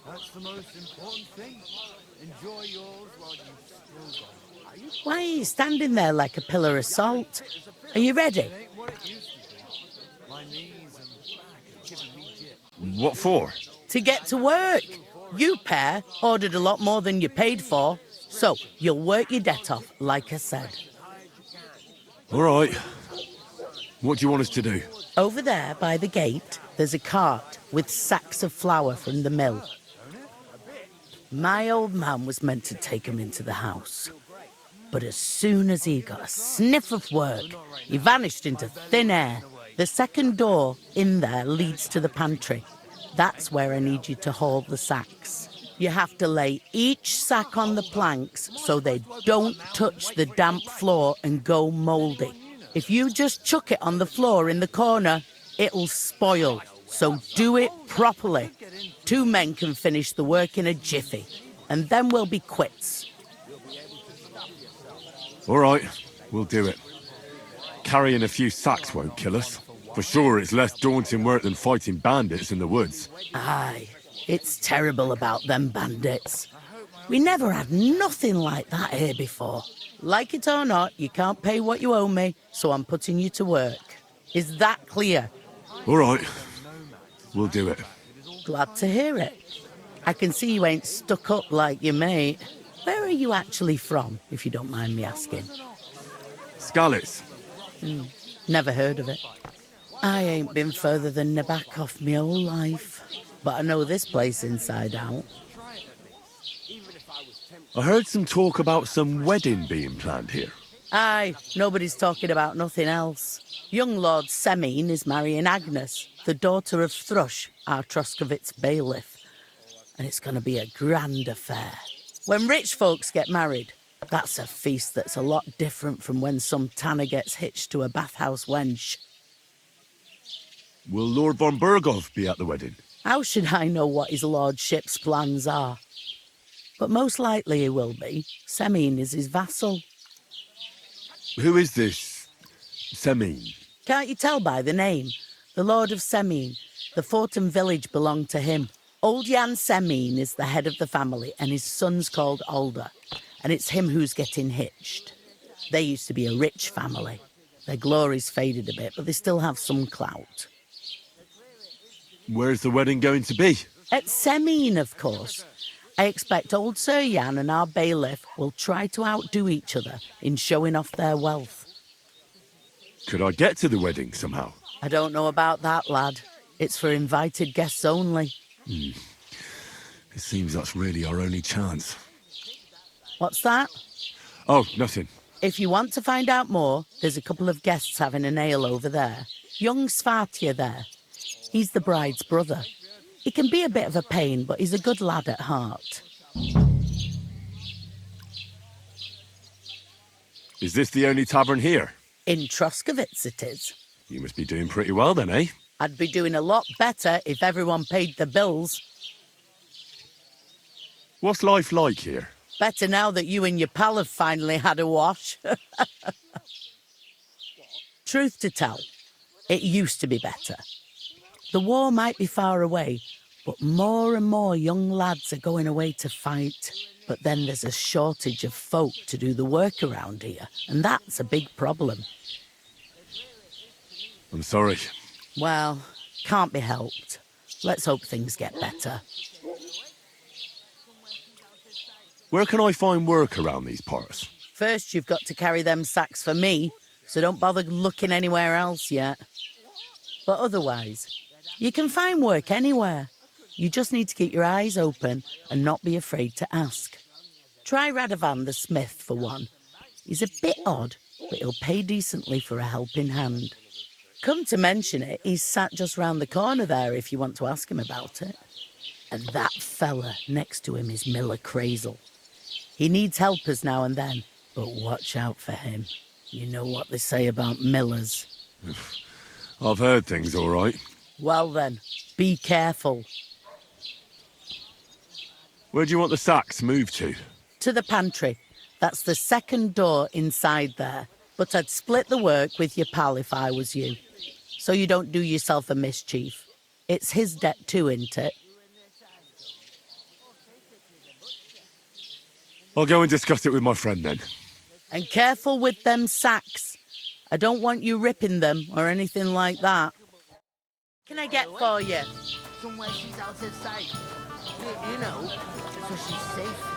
That's the most important thing. Enjoy yours while you've still got it. Why are you standing there like a pillar of salt? Are you ready? It ain't what it used to be. My knees and back are giving me jip. What for? To get to work. You pair ordered a lot more than you paid for, so you'll work your debt off, like I said. All right. What do you want us to do? Over there by the gate, there's a cart with sacks of flour from the mill. My old man was meant to take 'em into the house. But as soon as he got a sniff of work, he vanished into thin air. The second door in there leads to the pantry. That's where I need you to haul the sacks. You have to lay each sack on the planks so they don't touch the damp floor and go mouldy. If you just chuck it on the floor in the corner, it'll spoil. So do it properly. 2 men can finish the work in a jiffy, and then we'll be quits. All right, we'll do it. Carrying a few sacks won't kill us. For sure, it's less daunting work than fighting bandits in the woods. Aye, it's terrible about them bandits. We never had nothing like that here before. Like it or not, you can't pay what you owe me, so I'm putting you to work. Is that clear? All right, we'll do it. Glad to hear it. I can see you ain't stuck up like your mate. Where are you actually from, if you don't mind me asking? Skalitz. Never heard of it. I ain't been further than Nabakov my whole life, but I know this place inside out. I heard some talk about some wedding being planned here. Aye, nobody's talking about nothing else. Young Lord Semine is marrying Agnes, the daughter of Thrush, our Troskowitz bailiff. And it's going to be a grand affair. When rich folks get married, that's a feast that's a lot different from when some tanner gets hitched to a bathhouse wench. Will Lord von Burgov be at the wedding? How should I know what his lordship's plans are? But most likely he will be. Semine is his vassal. Who is this Semine? Can't you tell by the name? The Lord of Semine. The fort and village belong to him. Old Jan Semine is the head of the family, and his son's called Alder. And it's him who's getting hitched. They used to be a rich family. Their glory's faded a bit, but they still have some clout. Where's the wedding going to be? At Semine, of course. I expect old Sir Jan and our bailiff will try to outdo each other in showing off their wealth. Could I get to the wedding somehow? I don't know about that, lad. It's for invited guests only. It seems that's really our only chance. What's that? Oh, nothing. If you want to find out more, there's a couple of guests having an ale over there. Young Svartje there. He's the bride's brother. He can be a bit of a pain, but he's a good lad at heart. Is this the only tavern here? In Troskowitz it is. You must be doing pretty well then, eh? I'd be doing a lot better if everyone paid the bills. What's life like here? Better now that you and your pal have finally had a wash. Truth to tell, it used to be better. The war might be far away, but more and more young lads are going away to fight. But then there's a shortage of folk to do the work around here, and that's a big problem. I'm sorry. Well, can't be helped. Let's hope things get better. Where can I find work around these parts? First, you've got to carry them sacks for me, so don't bother looking anywhere else yet. But otherwise, you can find work anywhere. You just need to keep your eyes open and not be afraid to ask. Try Radovan the smith for one. He's a bit odd, but he'll pay decently for a helping hand. Come to mention it, he's sat just round the corner there if you want to ask him about it. And that fella next to him is Miller Crazel. He needs helpers now and then, but watch out for him. You know what they say about Millers. I've heard things, all right. Well then, be careful. Where do you want the sacks moved to? To the pantry. That's the second door inside there. But I'd split the work with your pal if I was you. So you don't do yourself a mischief. It's his debt too, isn't it? I'll go and discuss it with my friend then. And careful with them sacks. I don't want you ripping them or anything like that. What can I get for you? Somewhere she's out of sight. You know, so she's safe.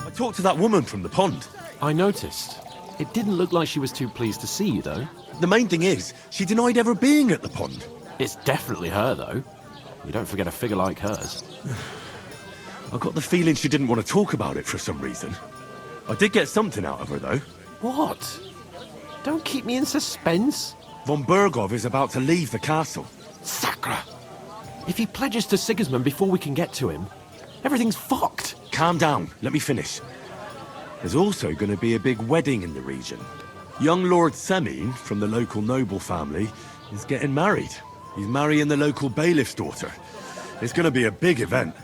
I talked to that woman from the pond. I noticed. It didn't look like she was too pleased to see you, though. The main thing is, she denied ever being at the pond. It's definitely her, though. You don't forget a figure like hers. I got the feeling she didn't want to talk about it for some reason. I did get something out of her, though. What? Don't keep me in suspense. Von Bergov is about to leave the castle. Sacre! If he pledges to Sigismund before we can get to him, everything's fucked. Calm down, let me finish. There's also going to be a big wedding in the region. Young Lord Semine, from the local noble family, is getting married. He's marrying the local bailiff's daughter. It's going to be a big event.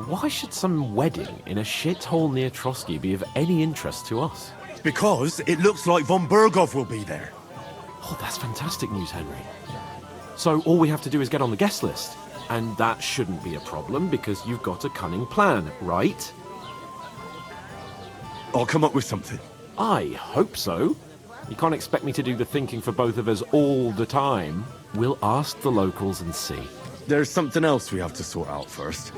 Why should some wedding in a shithole near Trotsky be of any interest to us? Because it looks like Von Bergov will be there. Oh, that's fantastic news, Henry. So all we have to do is get on the guest list. And that shouldn't be a problem because you've got a cunning plan, right? I'll come up with something. I hope so. You can't expect me to do the thinking for both of us all the time. We'll ask the locals and see. There's something else we have to sort out first.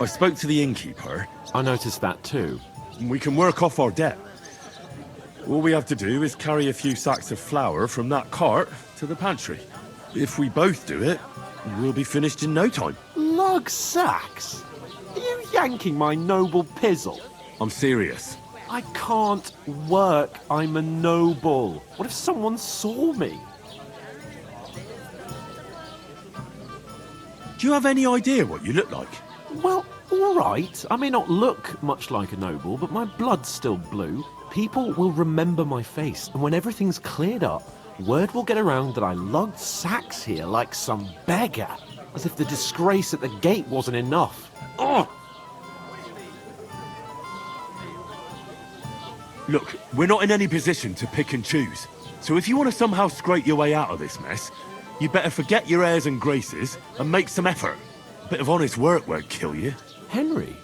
I spoke to the innkeeper. I noticed that too. We can work off our debt. All we have to do is carry a few sacks of flour from that cart to the pantry. If we both do it, we'll be finished in no time. Lug sacks? Are you yanking my noble pizzle? I'm serious. I can't work. I'm a noble. What if someone saw me? Do you have any idea what you look like? Well, all right. I may not look much like a noble, but my blood's still blue. People will remember my face, and when everything's cleared up, word will get around that I lugged sacks here like some beggar, as if the disgrace at the gate wasn't enough. Ugh! Look, we're not in any position to pick and choose. So if you want to somehow scrape your way out of this mess, you better forget your airs and graces and make some effort. A bit of honest work won't kill you. Henry,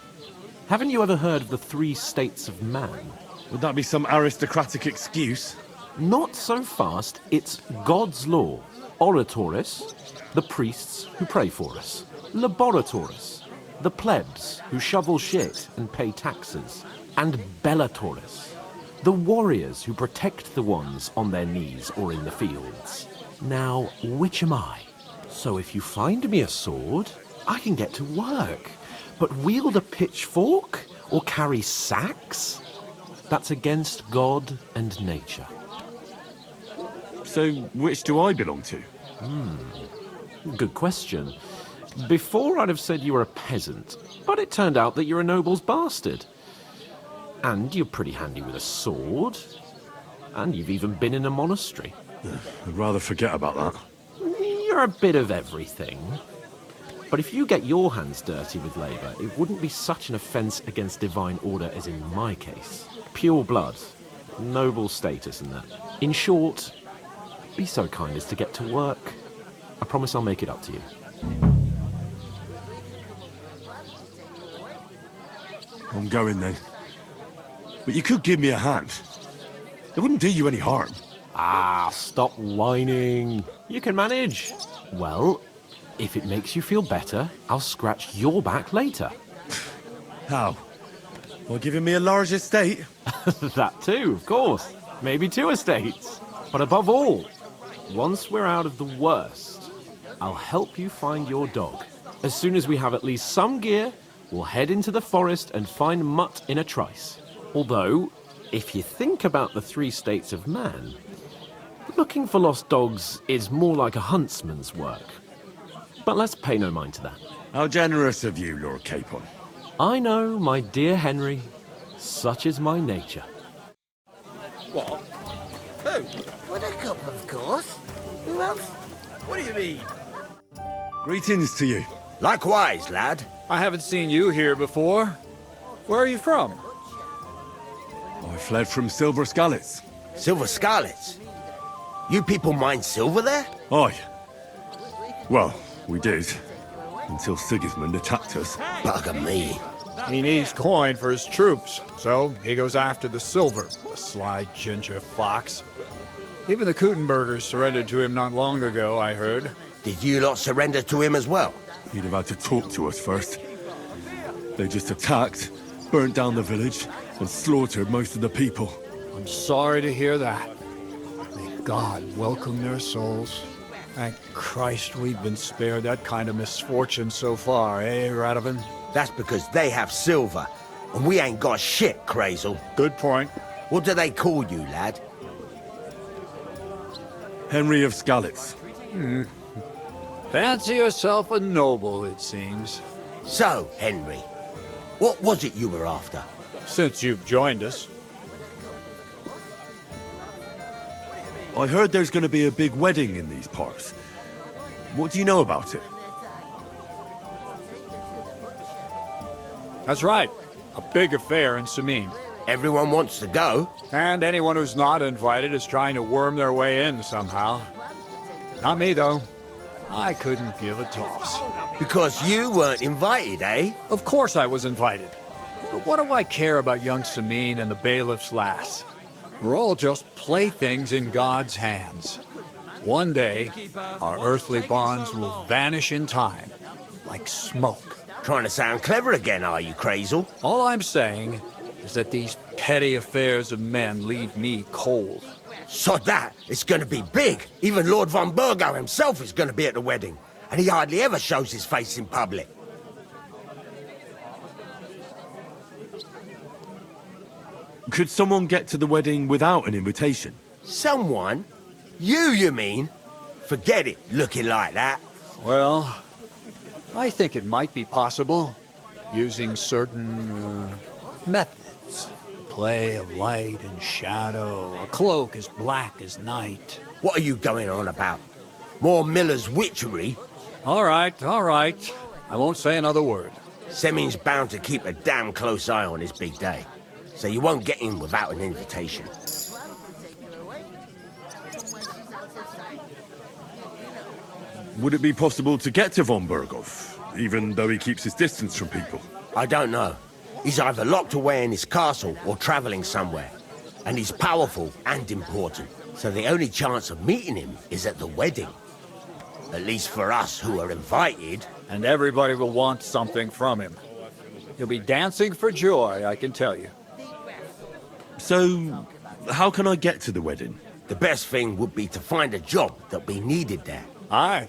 haven't you ever heard of the 3 states of man? Would that be some aristocratic excuse? Not so fast. It's God's law. Oratoris, the priests who pray for us. Laboratoris, the plebs who shovel shit and pay taxes. And Bellatoris, the warriors who protect the ones on their knees or in the fields. Now, which am I? So if you find me a sword, I can get to work. But wield a pitchfork or carry sacks? That's against God and nature. So which do I belong to? Good question. Before I'd have said you were a peasant, but it turned out that you're a noble's bastard. And you're pretty handy with a sword. And you've even been in a monastery. I'd rather forget about that. You're a bit of everything. But if you get your hands dirty with labour, it wouldn't be such an offence against divine order as in my case. Pure blood, noble status and that. In short, be so kind as to get to work. I promise I'll make it up to you. I'm going then. But you could give me a hand. It wouldn't do you any harm. Ah, stop whining. You can manage. Well, if it makes you feel better, I'll scratch your back later. How? By giving me a large estate? That too, of course. Maybe 2 estates. But above all, once we're out of the worst, I'll help you find your dog. As soon as we have at least some gear, we'll head into the forest and find Mutt in a trice. Although, if you think about the 3 states of man, looking for lost dogs is more like a huntsman's work. But let's pay no mind to that. How generous of you, Lord Capon. I know, my dear Henry, such is my nature. What? Who? Buttercup, of course. Who else? What do you mean? Greetings to you. Likewise, lad. I haven't seen you here before. Where are you from? I fled from Silver Scalets. Silver Scarlets? You people mine silver there? Aye. Well, we did. Until Sigismund attacked us. Bugger me. He needs coin for his troops, so he goes after the silver, the sly ginger fox. Even the Kutenbergers surrendered to him not long ago, I heard. Did you lot surrender to him as well? He'd have had to talk to us first. They just attacked, burnt down the village, and slaughtered most of the people. I'm sorry to hear that. May God welcome their souls. Thank Christ we've been spared that kind of misfortune so far, eh, Radovan? That's because they have silver, and we ain't got shit, Crazel. Good point. What do they call you, lad? Henry of Skalitz. Fancy yourself a noble, it seems. So, Henry, what was it you were after? Since you've joined us. I heard there's going to be a big wedding in these parts. What do you know about it? That's right. A big affair in Samin. Everyone wants to go. And anyone who's not invited is trying to worm their way in somehow. Not me, though. I couldn't give a toss. Because you weren't invited, eh? Of course I was invited. But what do I care about young Samin and the bailiff's lass? We're all just playthings in God's hands. One day, our earthly bonds will vanish in time, like smoke. Trying to sound clever again, are you, Crazel? All I'm saying is that these petty affairs of men leave me cold. Sod that, it's gonna be big. Even Lord von Burgo himself is gonna be at the wedding. And he hardly ever shows his face in public. Could someone get to the wedding without an invitation? Someone? You mean? Forget it, looking like that. Well, I think it might be possible, using certain methods. Play of light and shadow, a cloak as black as night. What are you going on about? More Miller's witchery? All right, all right. I won't say another word. Semin's bound to keep a damn close eye on his big day. So you won't get in without an invitation. Would it be possible to get to von Burgov, even though he keeps his distance from people? I don't know. He's either locked away in his castle or traveling somewhere. And he's powerful and important. So the only chance of meeting him is at the wedding. At least for us who are invited. And everybody will want something from him. He'll be dancing for joy, I can tell you. So, how can I get to the wedding? The best thing would be to find a job that we needed there. Aye.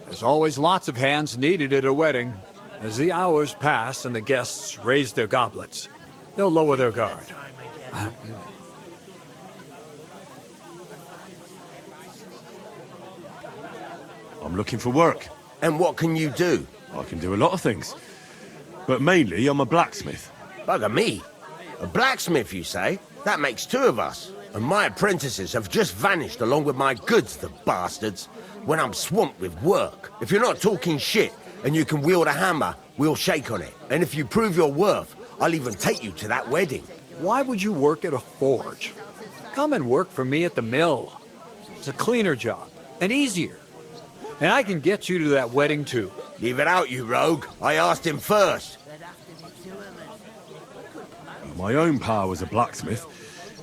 There's always lots of hands needed at a wedding. As the hours pass and the guests raise their goblets, they'll lower their guard. I'm looking for work. And what can you do? I can do a lot of things. But mainly, I'm a blacksmith. Bugger me. A blacksmith, you say? That makes two of us. And my apprentices have just vanished along with my goods, the bastards, when I'm swamped with work. If you're not talking shit and you can wield a hammer, we'll shake on it. And if you prove your worth, I'll even take you to that wedding. Why would you work at a forge? Come and work for me at the mill. It's a cleaner job, and easier. And I can get you to that wedding, too. Leave it out, you rogue. I asked him first. My own pa was a blacksmith,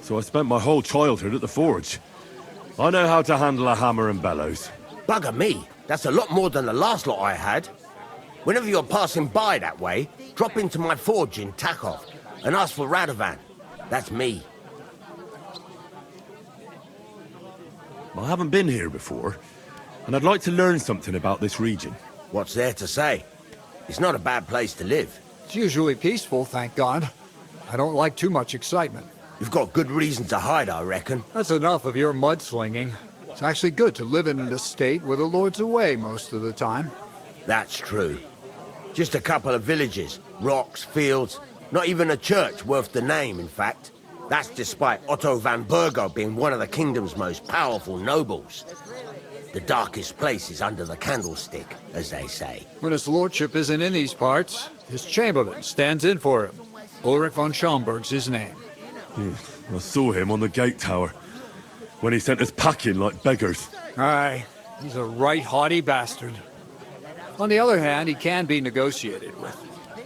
so I spent my whole childhood at the forge. I know how to handle a hammer and bellows. Bugger me. That's a lot more than the last lot I had. Whenever you're passing by that way, drop into my forge in Takov and ask for Radovan. That's me. I haven't been here before, and I'd like to learn something about this region. What's there to say? It's not a bad place to live. It's usually peaceful, thank God. I don't like too much excitement. You've got good reason to hide, I reckon. That's enough of your mudslinging. It's actually good to live in an estate where the Lord's away most of the time. That's true. Just a couple of villages, rocks, fields, not even a church worth the name, in fact. That's despite Otto van Burgo being one of the kingdom's most powerful nobles. The darkest place is under the candlestick, as they say. When his lordship isn't in these parts, his chamberlain stands in for him. Ulrich von Schaumburg's his name. I saw him on the gate tower, when he sent us packing like beggars. Aye, he's a right haughty bastard. On the other hand, he can be negotiated with.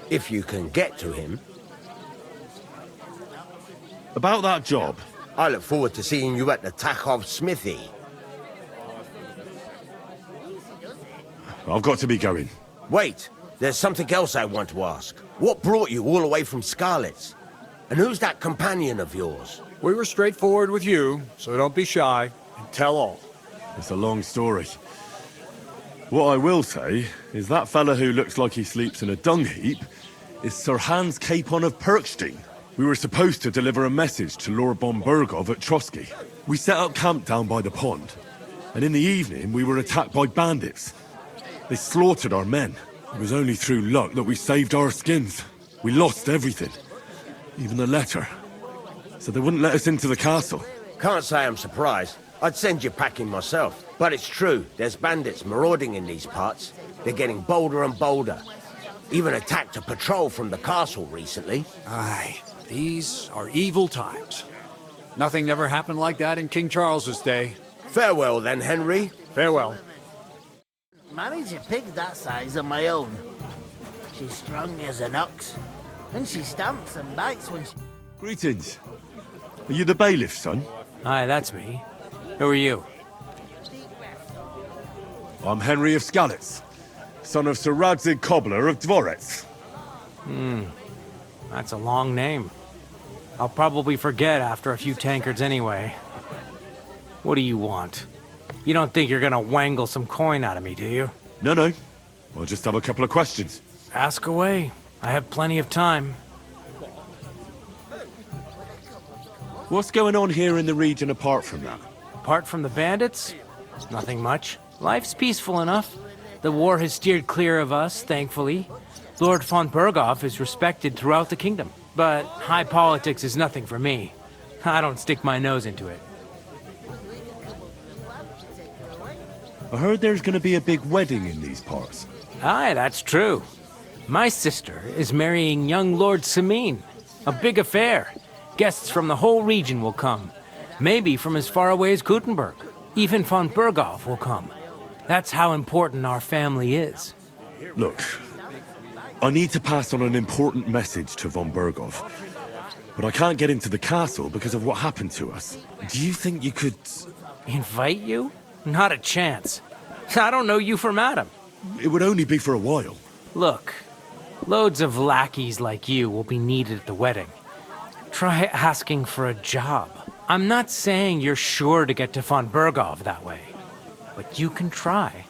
If you can get to him. About that job, I look forward to seeing you at the Takhov smithy. I've got to be going. Wait, there's something else I want to ask. What brought you all the way from Scarlet's? And who's that companion of yours? We were straightforward with you, so don't be shy and tell all. It's a long story. What I will say is that fella who looks like he sleeps in a dung heap is Sir Hans Capon of Perkstein. We were supposed to deliver a message to Lord von Bergov at Trotsky. We set up camp down by the pond, and in the evening we were attacked by bandits. They slaughtered our men. It was only through luck that we saved our skins. We lost everything, even the letter. So they wouldn't let us into the castle. Can't say I'm surprised. I'd send you packing myself. But it's true, there's bandits marauding in these parts. They're getting bolder and bolder. Even attacked a patrol from the castle recently. Aye, these are evil times. Nothing never happened like that in King Charles's day. Farewell then, Henry. Farewell. Manage a pig that size on my own. She's strong as an ox, and she stamps and bites when she... Greetings. Are you the bailiff's son? Hi, that's me. Who are you? I'm Henry of Skalitz, son of Sir Radzig Cobbler of Dvorets. That's a long name. I'll probably forget after a few tankards anyway. What do you want? You don't think you're gonna wangle some coin out of me, do you? No. I'll just have a couple of questions. Ask away. I have plenty of time. What's going on here in the region apart from that? Apart from the bandits, nothing much. Life's peaceful enough. The war has steered clear of us, thankfully. Lord von Berghoff is respected throughout the kingdom. But high politics is nothing for me. I don't stick my nose into it. I heard there's going to be a big wedding in these parts. Aye, that's true. My sister is marrying young Lord Samin. A big affair. Guests from the whole region will come. Maybe from as far away as Gutenberg. Even von Berghoff will come. That's how important our family is. Look, I need to pass on an important message to von Berghoff. But I can't get into the castle because of what happened to us. Do you think you could... Invite you? Not a chance. I don't know you from Adam. It would only be for a while. Look, loads of lackeys like you will be needed at the wedding. Try asking for a job. I'm not saying you're sure to get to von Berghoff that way, but you can try.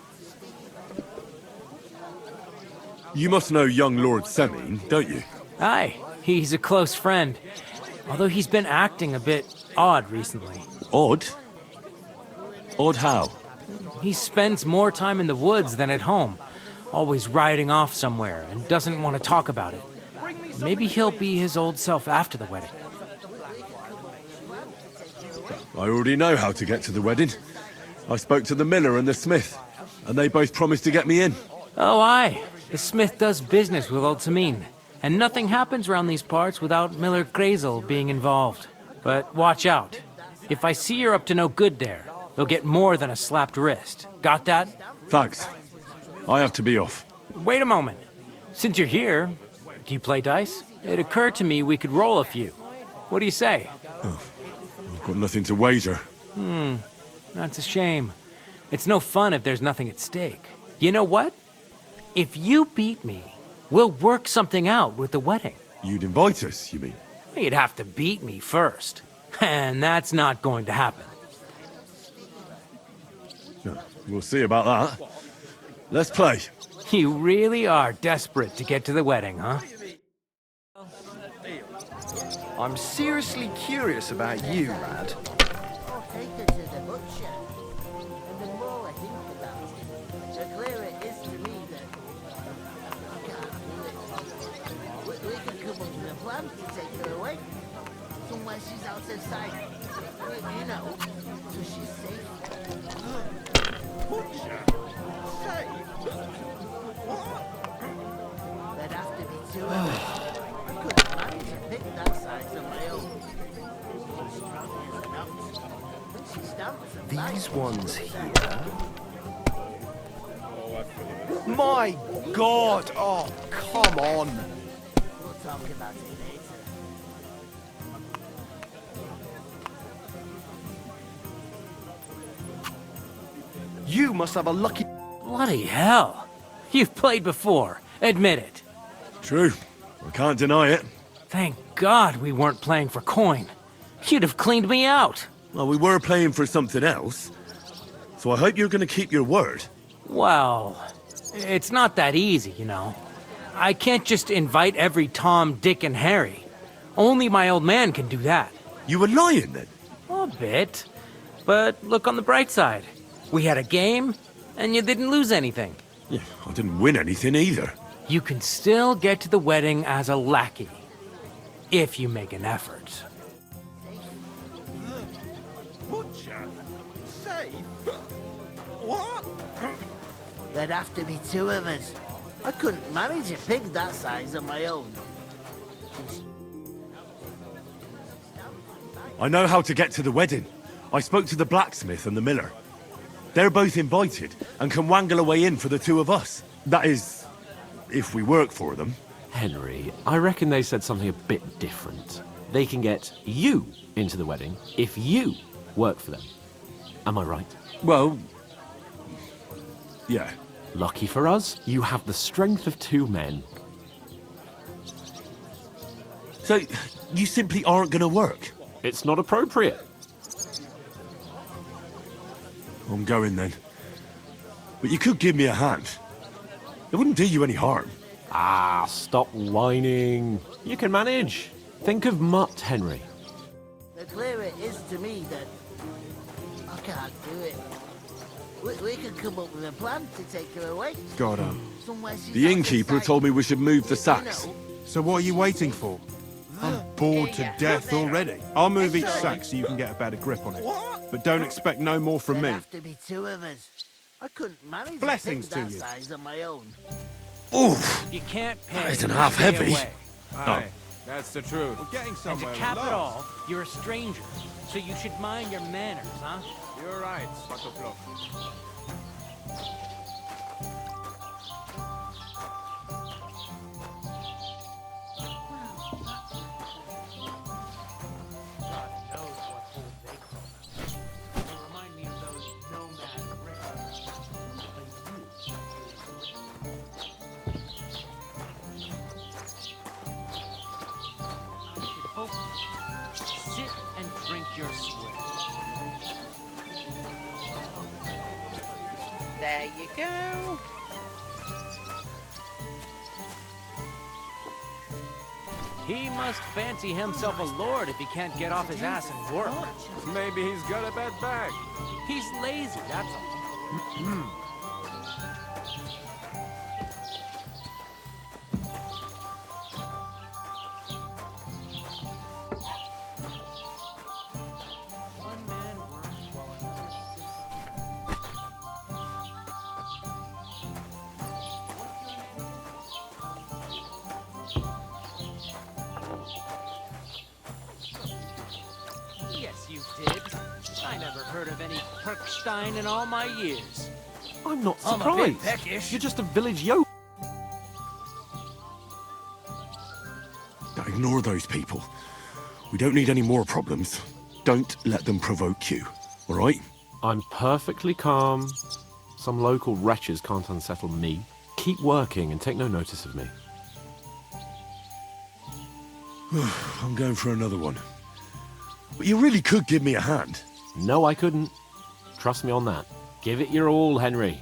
You must know young Lord Semin, don't you? Aye, he's a close friend. Although he's been acting a bit odd recently. Odd? Odd how? He spends more time in the woods than at home, always riding off somewhere and doesn't want to talk about it. Maybe he'll be his old self after the wedding. I already know how to get to the wedding. I spoke to the miller and the smith, and they both promised to get me in. Oh, aye. The smith does business with old Samin, and nothing happens around these parts without Miller Grazel being involved. But watch out. If I see you're up to no good there, you'll get more than a slapped wrist. Got that? Thanks. I have to be off. Wait a moment. Since you're here, do you play dice? It occurred to me we could roll a few. What do you say? I've got nothing to wager. That's a shame. It's no fun if there's nothing at stake. You know what? If you beat me, we'll work something out with the wedding. You'd invite us, you mean? You'd have to beat me first. And that's not going to happen. No, we'll see about that. Let's play. You really are desperate to get to the wedding, huh? I'm seriously curious about you, lad. I'll take her to the butcher. And the more I think about it, the clearer it is to me that I can't do it. We could come up with a plan to take her away. Somewhere she's out of sight. You know, so she's safe. Butcher? Say, what? There'd have to be two of them. I couldn't manage to pick that size on my own. She's strong as an ox. And she stamps and bites These when she ones goes here. out. My God! Oh, come on! talk about it later. You must have a lucky... Bloody hell. You've played before. Admit it. True. I can't deny it. Thank God we weren't playing for coin. You'd have cleaned me out. Well, we were playing for something else. So I hope you're going to keep your word. Well, it's not that easy, you know. I can't just invite every Tom, Dick, and Harry. Only my old man can do that. You were lying then? A bit. But look on the bright side. We had a game, and you didn't lose anything. Yeah, I didn't win anything either. You can still get to the wedding as a lackey. If you make an effort. Butcher? Safe? What? There'd have to be two of us. I couldn't manage a pig that size on my own. I know how to get to the wedding. I spoke to the blacksmith and the miller. They're both invited and can wangle a way in for the two of us. That is, if we work for them. Henry, I reckon they said something a bit different. They can get you into the wedding if you work for them. Am I right? Well, yeah. Lucky for us, you have the strength of two men. So, you simply aren't going to work? It's not appropriate. I'm going then. But you could give me a hand. It wouldn't do you any harm. Ah, stop whining. You can manage. Think of Mutt, Henry. The clearer it is to me that I can't do it. We could come up with a plan to take her away. God, Somewhere she's The out of innkeeper sight. told me we should move the You sacks. know, so what are you waiting for? I'm bored to death already. I'll move each sack so you can get a better grip on it. But don't expect no more from me. There'd have to be two of us. I couldn't manage Blessings a pig to that you. size on my own. Oof! You can't pay. That isn't half stay heavy. away. Oh. That's the truth. We're getting And to somewhere. cap it all, you're a stranger. So you should mind your manners, huh? You're right, Swatoplo. God knows what holes they crawl. They remind me of those nomad riffs. I should hope. Sit and drink your sweat. There you go. He must fancy himself a lord if he can't get off his ass and work. Maybe he's got a bad bag. He's lazy, that's all. One man works while another sits. Yes, you did. I never heard of any Perkstein in all my years. I'm not I'm a bit surprised. peckish. You're just a village yoke. Now ignore those people. We don't need any more problems. Don't let them provoke you, all right? I'm perfectly calm. Some local wretches can't unsettle me. Keep working and take no notice of me. I'm going for another one. But you really could give me a hand. No, I couldn't. Trust me on that. Give it your all, Henry.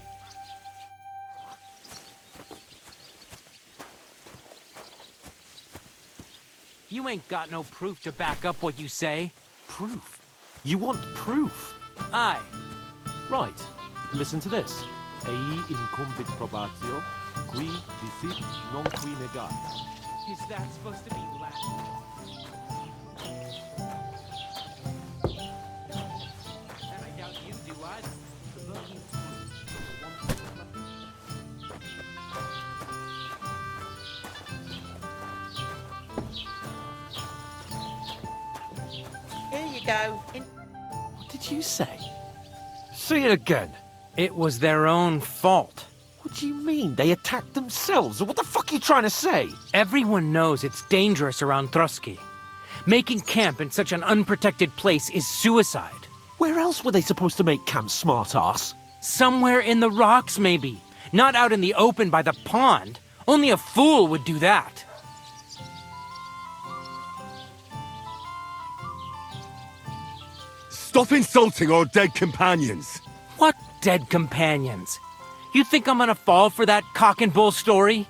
You ain't got no proof to back up what you say. Proof? You want proof? Aye. Right. Listen to this. Ei incumbit probatio, qui dicit non qui negat. Is that supposed to be Latin? And I doubt you do either. Here you go. What did you say? Say it again. It was their own fault. What do you mean? They attacked themselves? What the fuck are you trying to say? Everyone knows it's dangerous around Troski. Making camp in such an unprotected place is suicide. Where else were they supposed to make camp, smart-ass? Somewhere in the rocks, maybe. Not out in the open by the pond. Only a fool would do that. Stop insulting our dead companions. What dead companions? You think I'm gonna fall for that cock and bull story?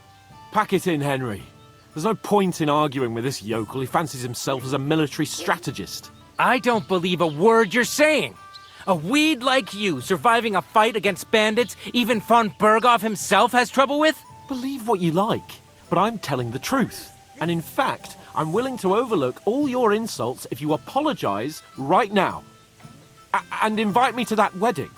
Pack it in, Henry. There's no point in arguing with this yokel. He fancies himself as a military strategist. I don't believe a word you're saying. A weed like you surviving a fight against bandits even von Berghoff himself has trouble with? Believe what you like, but I'm telling the truth. And in fact, I'm willing to overlook all your insults if you apologize right now. And invite me to that wedding.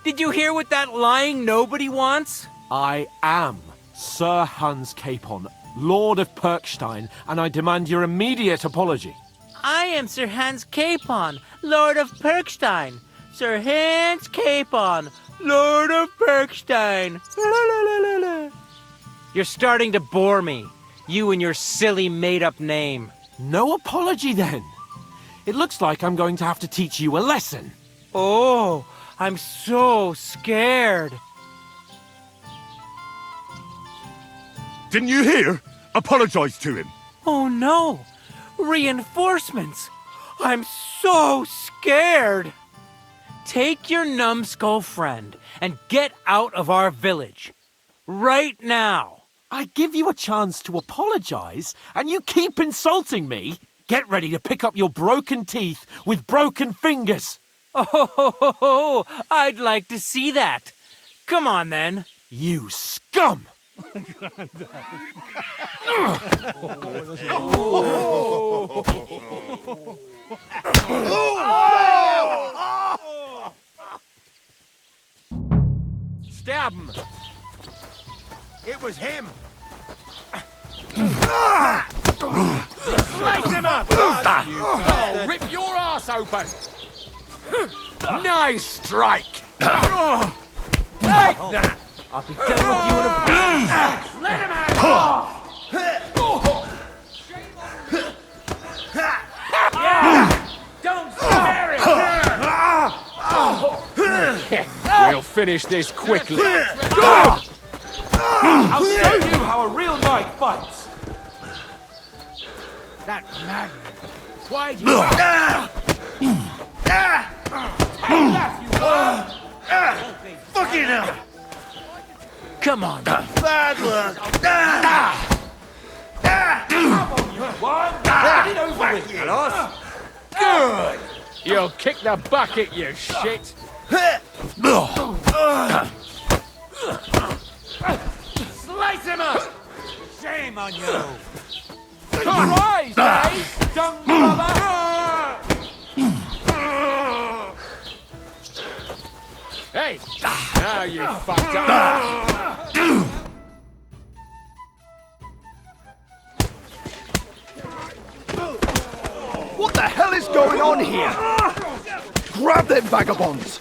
Did you hear what that lying nobody wants? I am Sir Hans Capon, Lord of Perkstein, and I demand your immediate apology. I am Sir Hans Capon, Lord of Perkstein. Sir Hans Capon, Lord of Perkstein. You're starting to bore me. You and your silly made-up name. No apology, then. It looks like I'm going to have to teach you a lesson. Oh, I'm so scared. Didn't you hear? Apologize to him. Oh no! Reinforcements! I'm so scared! Take your numbskull friend and get out of our village. Right now! I give you a chance to apologize, and you keep insulting me? Get ready to pick up your broken teeth with broken fingers. Oh, I'd like to see that. Come on, then. You scum! Stab him! It was him! Slice him up! Oh, rip your ass open! Nice strike! Take that! I'll be done with you in a beat. Let him have Don't spare it! We'll finish this quickly. I'll show you how a real knight fights. that madman! Why do Fucking hell! Come on. Bad luck! Get it over with. Good! You'll kick the bucket, you shit! Slice him up! Shame on you! Surprise, eh? Dumb brother! Hey! Now you fucked up! What the hell is going on here? Grab them vagabonds!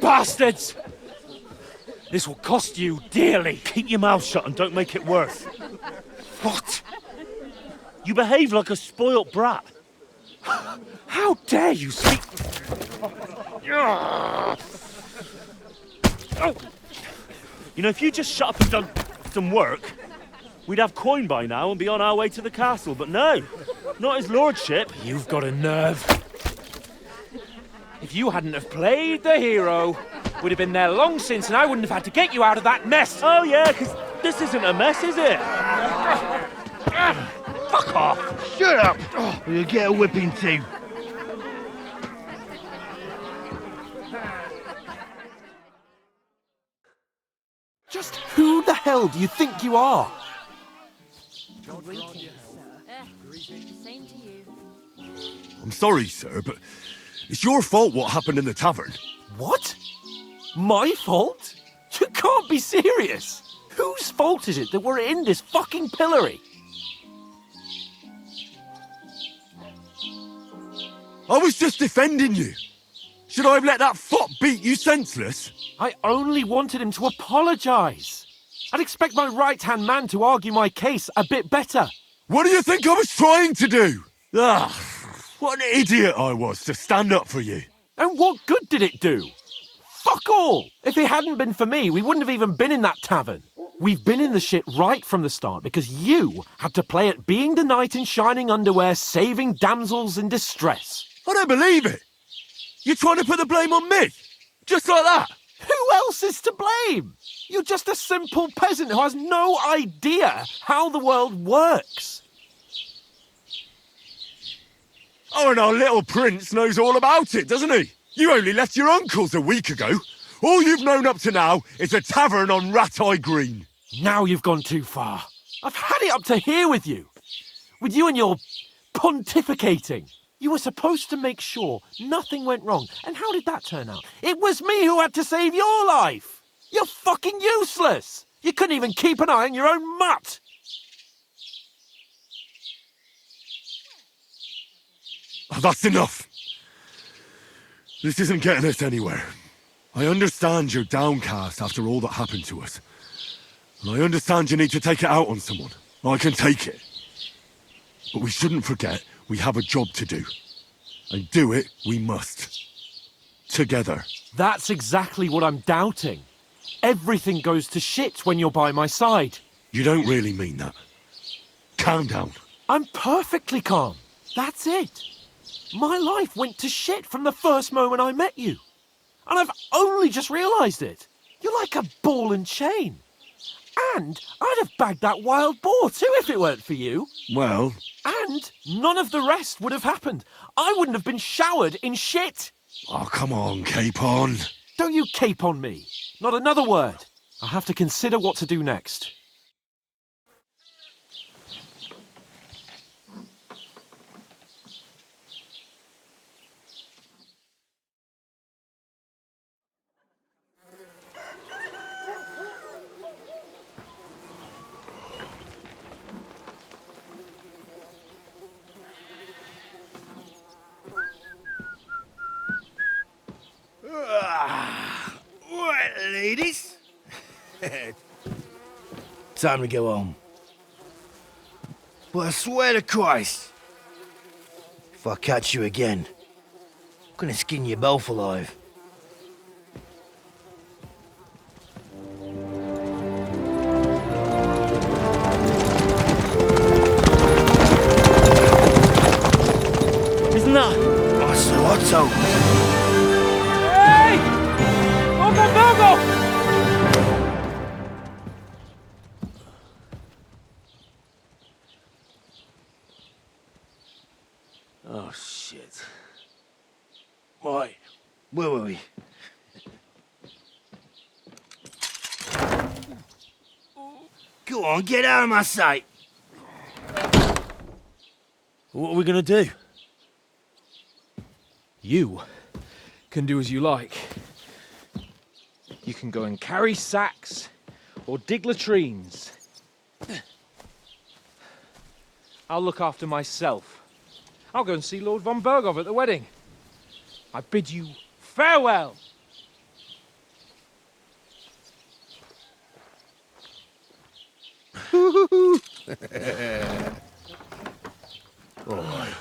Bastards! This will cost you dearly. Keep your mouth shut and don't make it worse. What? You behave like a spoilt brat. How dare you speak... Oh. You know, if you just shut up and done some work, we'd have coin by now and be on our way to the castle, but no, not his lordship. You've got a nerve. If you hadn't have played the hero, we'd have been there long since and I wouldn't have had to get you out of that mess. Oh yeah, because this isn't a mess, is it? Fuck off. Shut up! Or you'll get a whipping too. Just who the hell do you think you are? I'm sorry, sir, but It's your fault what happened in the tavern. What? My fault? You can't be serious. Whose fault is it that we're in this fucking pillory? I was just defending you. Should I have let that fop beat you senseless? I only wanted him to apologise. I'd expect my right-hand man to argue my case a bit better. What do you think I was trying to do? What an idiot I was to stand up for you. And what good did it do? Fuck all! If it hadn't been for me, we wouldn't have even been in that tavern. We've been in the shit right from the start because you had to play at being the knight in shining underwear, saving damsels in distress. I don't believe it. You're trying to put the blame on me? Just like that? Who else is to blame? You're just a simple peasant who has no idea how the world works. Oh, and our little prince knows all about it, doesn't he? You only left your uncle's a week ago. All you've known up to now is a tavern on Rat-Eye Green. Now you've gone too far. I've had it up to here with you. With you and your pontificating. You were supposed to make sure nothing went wrong. And how did that turn out? It was me who had to save your life. You're fucking useless. You couldn't even keep an eye on your own mutt. Oh, that's enough. This isn't getting us anywhere. I understand you're downcast after all that happened to us. And I understand you need to take it out on someone. I can take it. But we shouldn't forget we have a job to do. And do it we must. Together. That's exactly what I'm doubting. Everything goes to shit when you're by my side. You don't really mean that. Calm down. I'm perfectly calm. That's it. My life went to shit from the first moment I met you. And I've only just realised it. You're like a ball and chain. And I'd have bagged that wild boar too if it weren't for you. Well... And none of the rest would have happened. I wouldn't have been showered in shit. Oh, come on, Capon. Don't you cape on me. Not another word. I'll have to consider what to do next. Right, ladies. Time to go home. But I swear to Christ, if I catch you again, I'm gonna skin you both alive. Isn't that? Master Otto. Hey! Go! Oh, shit. Right. Where were we? Go on, get out of my sight. What are we gonna do? You can do as you like. You can go and carry sacks or dig latrines. I'll look after myself. I'll go and see Lord von Bergov at the wedding. I bid you farewell. Alright.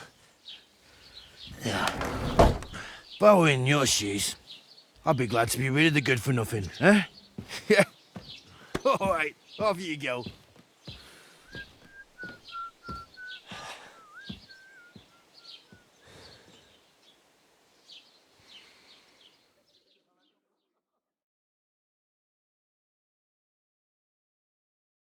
Yeah. If I were in your shoes, I'd be glad to be rid of the good for nothing, eh? Yeah. Alright, off you go.